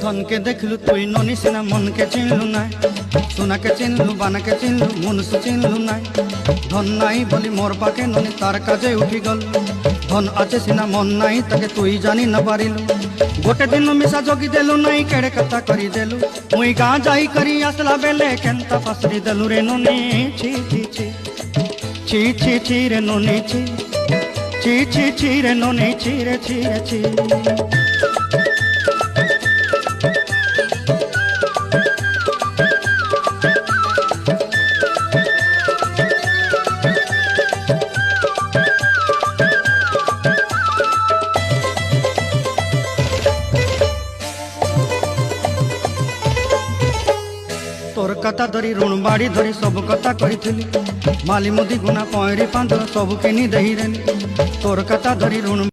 धन के देखलु तुई ननी सिना मन के चिन्हलु ना सोना के चिन्हलु बाना के चिन्हलु मनुष्य चिन्हलु ना धन नाई बोली मोर पाके ननी तार काजे उठी गल धन आचे सिना मन नाई ताके तुई जानी न पारिलु गोटे दिन मिसा जोगी देलु नाई केड़े कथा करी देलु मुई गाँ जाई करी आसला बेले केंता पासरी देलु रे ननी छी छी छी छी छी छी रे ननी छी छी छी छी रे ननी छी रे छी रे छी तोर कथा धरी ऋण बाड़ी धरी सब कथा कही माली मुदी गुना पहरी पांद सब किनी दही तोर कथा धरी ऋण